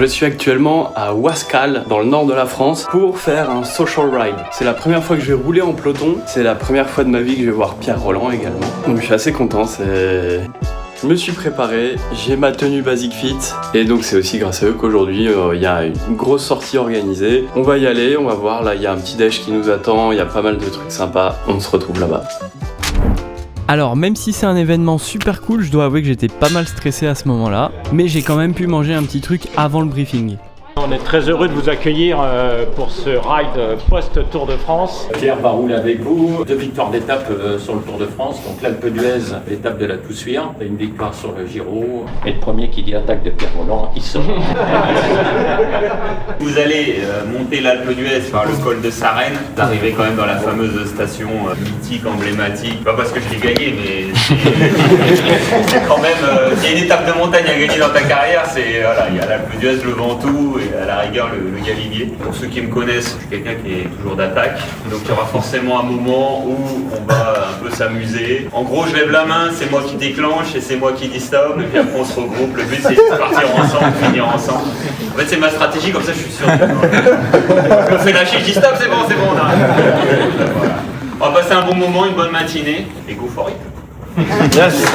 je suis actuellement à Wascal, dans le nord de la France, pour faire un social ride. C'est la première fois que je vais rouler en peloton, c'est la première fois de ma vie que je vais voir Pierre Rolland également. Donc je suis assez content, Je me suis préparé, j'ai ma tenue Basic Fit et donc c'est aussi grâce à eux qu'aujourd'hui il y a une grosse sortie organisée. On va y aller, on va voir, là il y a un petit déj qui nous attend, il y a pas mal de trucs sympas, on se retrouve là-bas. Alors même si c'est un événement super cool, je dois avouer que j'étais pas mal stressé à ce moment-là, mais j'ai quand même pu manger un petit truc avant le briefing. On est très heureux de vous accueillir pour ce ride post-Tour de France. Pierre va rouler avec vous, 2 victoires d'étape sur le Tour de France, donc l'Alpe d'Huez, l'étape de la Toussuire, une victoire sur le Giro. Et le premier qui dit attaque de Pierre Rolland, il sort. Vous allez monter l'Alpe d'Huez par le col de Sarenne, vous arrivez quand même dans la fameuse station mythique, emblématique, pas parce que je l'ai gagné, mais c'est quand même, il y a une étape de montagne à gagner dans ta carrière, c'est, voilà, il y a l'Alpe d'Huez, le Ventoux, et à la rigueur le Galibier. Pour ceux qui me connaissent, je suis quelqu'un qui est toujours d'attaque, donc il y aura forcément un moment où on va un peu s'amuser. En gros, je lève la main, c'est moi qui déclenche et c'est moi qui dis stop, et puis après on se regroupe. Le but c'est de partir ensemble, finir ensemble. En fait c'est ma stratégie, comme ça je suis sûr. Je me fais lâcher, je dis stop, c'est bon, on arrête. Voilà. On va passer un bon moment, une bonne matinée, et go for it. Yes.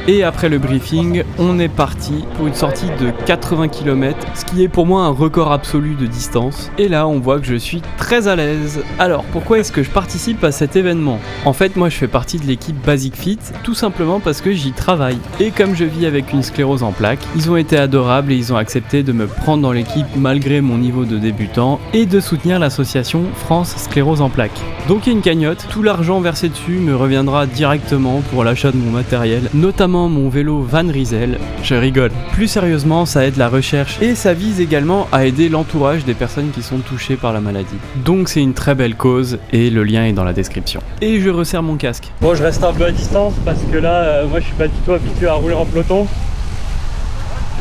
Et après le briefing, on est parti pour une sortie de 80 km, ce qui est pour moi un record absolu de distance. Et là, on voit que je suis très à l'aise. Alors, pourquoi est-ce que je participe à cet événement ? En fait, moi, je fais partie de l'équipe Basic Fit, tout simplement parce que j'y travaille. Et comme je vis avec une sclérose en plaques, ils ont été adorables et ils ont accepté de me prendre dans l'équipe malgré mon niveau de débutant et de soutenir l'association France Sclérose en plaques. Donc il y a une cagnotte, tout l'argent versé dessus me reviendra directement pour l'achat de mon matériel, notamment mon vélo Van Rysel. Je rigole. Plus sérieusement, ça aide la recherche et ça vise également à aider l'entourage des personnes qui sont touchées par la maladie. Donc c'est une très belle cause et le lien est dans la description. Et je resserre mon casque. Bon, je reste un peu à distance parce que là, moi je suis pas du tout habitué à rouler en peloton.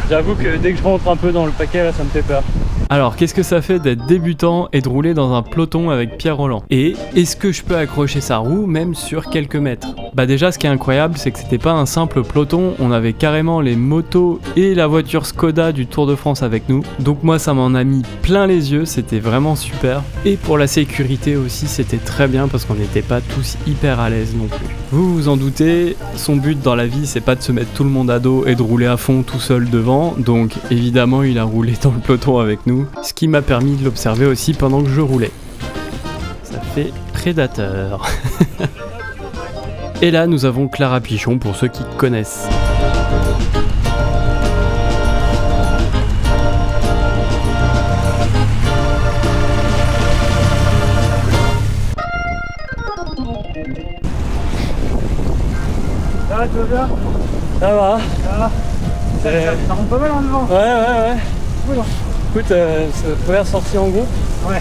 J'avoue que dès que je rentre un peu dans le paquet, là, ça me fait peur. Alors, qu'est-ce que ça fait d'être débutant et de rouler dans un peloton avec Pierre Rolland ? Et est-ce que je peux accrocher sa roue même sur quelques mètres ? Bah déjà, ce qui est incroyable, c'est que c'était pas un simple peloton, on avait carrément les motos et la voiture Skoda du Tour de France avec nous. Donc moi, ça m'en a mis plein les yeux, c'était vraiment super. Et pour la sécurité aussi, c'était très bien parce qu'on n'était pas tous hyper à l'aise non plus. Vous vous en doutez, son but dans la vie, c'est pas de se mettre tout le monde à dos et de rouler à fond tout seul devant. Donc évidemment, il a roulé dans le peloton avec nous. Ce qui m'a permis de l'observer aussi pendant que je roulais. Ça fait prédateur. Et là, nous avons Clara Pichon pour ceux qui connaissent. Ça va, tu vas bien ? Ça va. Ça monte pas mal en devant. Ouais. Cool. Écoute, c'est la première sortie en groupe. Ouais.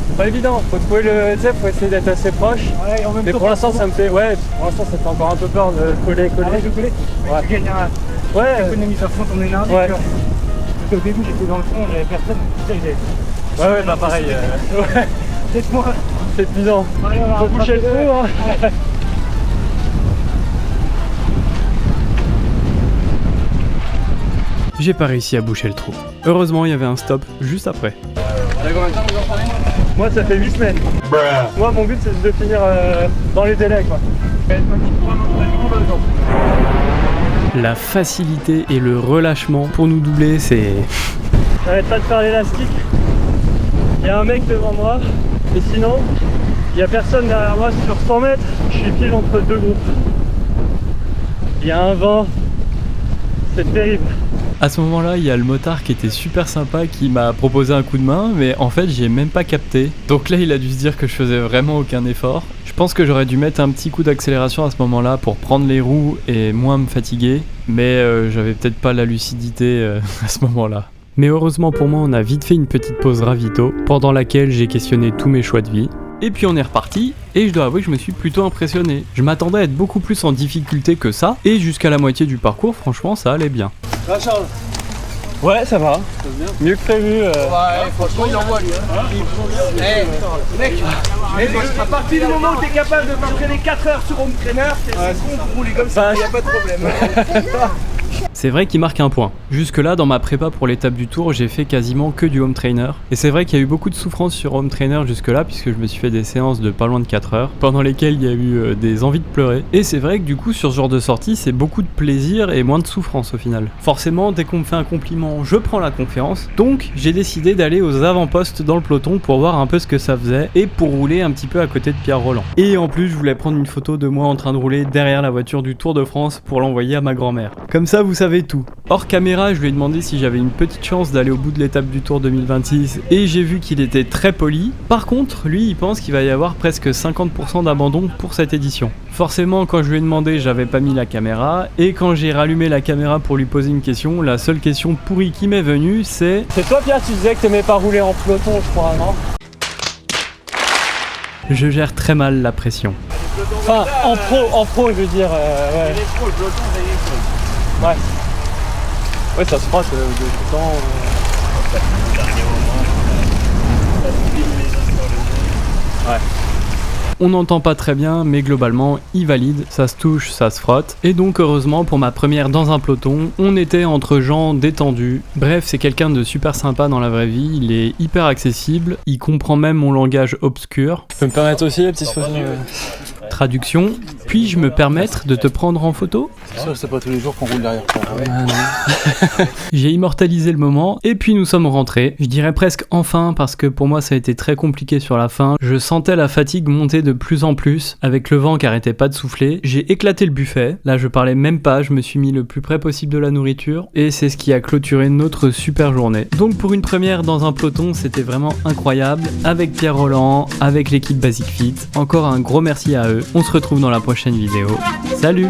C'est pas évident, faut trouver le zep, faut essayer d'être assez proche. Ouais, en même mais temps, pour l'instant ça me fait. Ouais, pour l'instant ça fait encore un peu peur de coller. Ah ouais, je coller. Ouais. Tu gagnes un. Ouais. Économise à fond ton énergie. Ouais. Parce qu'au début j'étais dans le fond, j'avais personne. Ouais, bah pareil. Ouais. C'est moi. C'est épuisant. Faut boucher le trou, hein. Ouais. J'ai pas réussi à boucher le trou. Heureusement, il y avait un stop juste après. Moi, ça fait 8 semaines. Moi, mon but, c'est de finir dans les délais, quoi. La facilité et le relâchement pour nous doubler, c'est... J'arrête pas de faire l'élastique. Il y a un mec devant moi, et sinon, il y a personne derrière moi sur 100 mètres. Je suis pile entre deux groupes. Il y a un vent, c'est terrible. À ce moment-là, il y a le motard qui était super sympa qui m'a proposé un coup de main, mais en fait, j'ai même pas capté. Donc là, il a dû se dire que je faisais vraiment aucun effort. Je pense que j'aurais dû mettre un petit coup d'accélération à ce moment-là pour prendre les roues et moins me fatiguer, mais j'avais peut-être pas la lucidité à ce moment-là. Mais heureusement pour moi, on a vite fait une petite pause ravito, pendant laquelle j'ai questionné tous mes choix de vie. Et puis on est reparti, et je dois avouer que je me suis plutôt impressionné. Je m'attendais à être beaucoup plus en difficulté que ça, et jusqu'à la moitié du parcours, franchement, ça allait bien. Ah Charles. Ouais, ça va. Mieux que prévu. Ouais, franchement, il envoie lui. Mec, à partir du moment où tu es capable de t'entraîner 4 heures sur home trainer, c'est con pour rouler comme ça, il n'y a pas de problème. c'est vrai qu'il marque un point. Jusque là dans ma prépa pour l'étape du Tour, j'ai fait quasiment que du home trainer. Et c'est vrai qu'il y a eu beaucoup de souffrance sur home trainer jusque là, puisque je me suis fait des séances de pas loin de 4 heures, pendant lesquelles il y a eu des envies de pleurer. Et c'est vrai que du coup sur ce genre de sortie, c'est beaucoup de plaisir et moins de souffrance au final. Forcément, dès qu'on me fait un compliment, je prends la confiance. Donc j'ai décidé d'aller aux avant-postes dans le peloton pour voir un peu ce que ça faisait et pour rouler un petit peu à côté de Pierre Rolland. Et en plus, je voulais prendre une photo de moi en train de rouler derrière la voiture du Tour de France pour l'envoyer à ma grand-mère. Comme ça, vous savez tout. Hors caméra, je lui ai demandé si j'avais une petite chance d'aller au bout de l'étape du Tour 2026 et j'ai vu qu'il était très poli. Par contre, lui, il pense qu'il va y avoir presque 50% d'abandon pour cette édition. Forcément, quand je lui ai demandé, j'avais pas mis la caméra et quand j'ai rallumé la caméra pour lui poser une question, la seule question pourrie qui m'est venue, c'est... C'est toi Pierre, tu disais que t'aimais pas rouler en peloton, je crois, non? Je gère très mal la pression. Enfin, en pro, je veux dire. Ouais. Ouais. Ouais, ça se frotte de tout le temps. Ouais. On n'entend pas très bien, mais globalement, il valide, ça se touche, ça se frotte. Et donc, heureusement, pour ma première dans un peloton, on était entre gens détendus. Bref, c'est quelqu'un de super sympa dans la vraie vie, il est hyper accessible, il comprend même mon langage obscur. Tu peux me permettre aussi la petite photo Traduction, puis-je me permettre de te prendre en photo? C'est sûr, c'est pas tous les jours qu'on roule derrière toi. J'ai immortalisé le moment, et puis nous sommes rentrés. Je dirais presque enfin, parce que pour moi ça a été très compliqué sur la fin. Je sentais la fatigue monter de plus en plus, avec le vent qui arrêtait pas de souffler. J'ai éclaté le buffet, là je parlais même pas, je me suis mis le plus près possible de la nourriture, et c'est ce qui a clôturé notre super journée. Donc pour une première dans un peloton, c'était vraiment incroyable, avec Pierre Rolland, avec l'équipe Basic Fit. Encore un gros merci à eux. On se retrouve dans la prochaine vidéo. Salut!